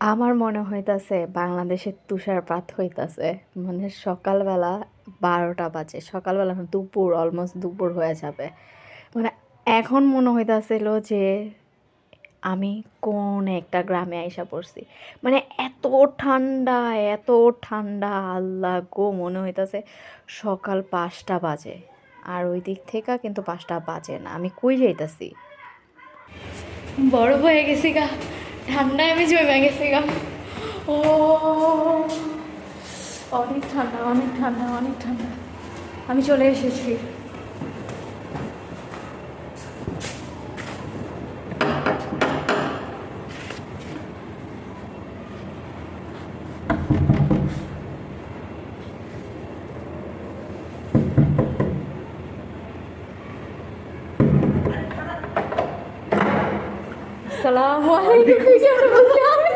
আমার মনে হইতাছে বাংলাদেশের তুষারপাত হইতাছে। মানে সকালবেলা ১২টা বাজে। সকালবেলা না, দুপুর, অলমোস্ট দুপুর হয়ে যাবে। মানে এখন মনে হইতাছিল যে আমি কোন একটা গ্রামে আইসা পড়ছি। মানে এত ঠান্ডা, এত ঠান্ডা, আল্লাহ গো! মনে হইতাছে সকাল ৫টা বাজে। আর ওই দিক থেকে কিন্তু ৫টা বাজে না। আমি কই যাইতাছি? বরফ হয়ে গেছি গা, ঠান্ডায় আমি জমে গেছি গা। ও, অনেক ঠান্ডা, অনেক ঠান্ডা, অনেক ঠান্ডা। আমি চলে এসেছি। আসসালামু আলাইকুম। কেমন বলছি আমি?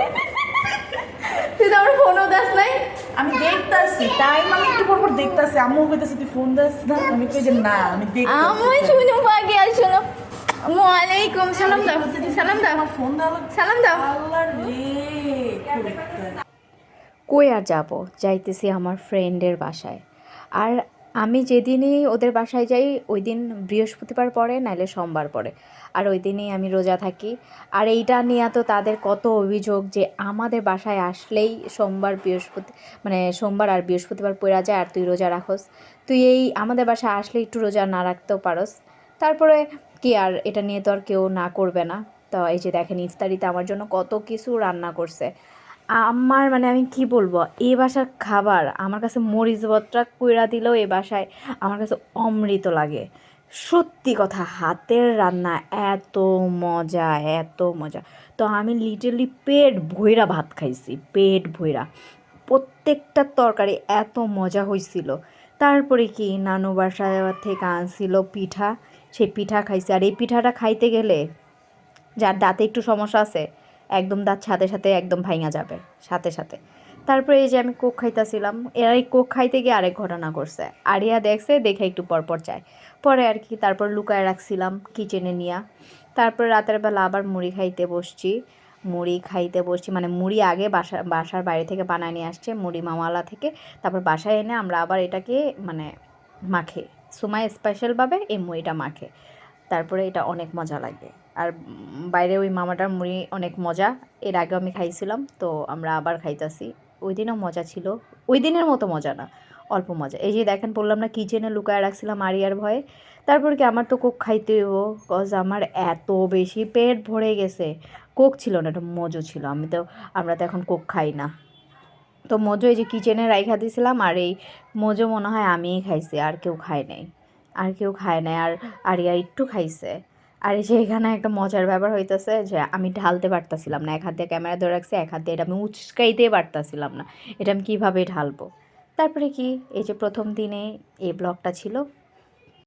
তুই তো আমার ফোনও দাস নাই। আমি দেখতাছি টাইম, আমি একটু পর পর দেখতাছি। আম্মু কইতাছে তুই ফোন দাস না, আমি কই যে না আমি দেখতাছি। আমার শুনো পাগে আসলো। ওয়ালাইকুম সালাম দাও, সালাম দাও, আমার ফোন দাও, সালাম দাও। আল্লাহ রে। কই আর যাব, যাইতেছি আমার ফ্রেন্ডের বাসায়। আর আমি যেদিনই ওদের বাসায় যাই ওই দিন বৃহস্পতিবার পড়ে, নাইলে সোমবার পড়ে। আর ওই দিনই আমি রোজা থাকি। আর এইটা নিয়ে তো তাদের কত অভিযোগ যে আমাদের বাসায় আসলেই সোমবার আর বৃহস্পতিবার পড়া যায়, আর তুই রোজা রাখোস। তুই এই আমাদের বাসায় আসলে একটু রোজা না রাখতেও পারোস। তারপরে কি আর, এটা নিয়ে তো আর কেউ না করবে না। তো এই যে দেখেন, ইফতারিতে আমার জন্য কত কিছু রান্না করছে। আমার মানে আমি কি বলবো, এই বাসার খাবার আমার কাছে মরিচ ভর্তা কইরা দিলেও এই বাসায় আমার কাছে অমৃত লাগে। সত্যি কথা, হাতের রান্না এত মজা, এত মজা। তো আমি লিটারলি পেট ভইরা ভাত খাইছি, পেট ভইরা। প্রত্যেকটা তরকারি এত মজা হয়েছিল। তারপরে কি নানু বাসা থেকে আনছিল পিঠা, সেই পিঠা খাইছি। আর এই পিঠাটা খাইতে গেলে যার দাঁতে একটু সমস্যা আছে, একদম দাঁত সাথে সাথে একদম ভাঙা যাবে সাথে সাথে। তারপরে এই যে আমি কোক খাইতেছিলাম, এরা এই কোক খাইতে গিয়ে আরেক ঘটনা করছে। আরিয়া দেখছে, দেখে একটু পরপর চায় পরে আর কি। তারপর লুকায় রাখছিলাম কিচেনে নিয়ে। তারপরে রাতের বেলা আবার মুড়ি খাইতে বসছি। মানে মুড়ি আগে বাসার বাইরে থেকে বানায় নিয়ে আসছে, মুড়ি মামালা থেকে। তারপর বাসায় এনে আমরা আবার এটাকে মানে মাখে, সুমাই স্পেশালভাবে এই মুড়িটা মাখে। তারপরে এটা অনেক মজা লাগে। আর বাইরে ওই মামাটার মুড়ি অনেক মজা। এর আগেও আমি খাইছিলাম, তো আমরা আবার খাইতাছি। ওই দিনও মজা ছিল, ওই দিনের মতো মজা না, অল্প মজা। এই যে দেখেন, বললাম না কিচেনে লুকায় রাখছিলাম আরিয়ার ভয়ে। তারপর কি আমার তো কোক খাইতে হইব, কজ আমার এত বেশি পেট ভরে গেছে। কোক ছিল না, এটা মজু ছিল। আমরা তো এখন কোক খাই না। তো মজু এই যে কিচেনে রাইখা দিয়েছিলাম, আর এই মজু মনে হয় আমিই খাইছি, আর কেউ খায় নাই। আর আরিয়া একটু খাইছে। আর এই যে এখানে একটা মজার ব্যাপার হইতেছে যে আমি ঢালতে পারতাছিলাম না। এক হাত দিয়ে ক্যামেরা ধরে রাখছি, এক হাত দিয়ে এটা আমি উচকাইতে পারতাছিলাম না। এটা আমি কীভাবে ঢালবো। তারপরে কি, এই যে প্রথম দিনে এই ব্লগটা ছিল।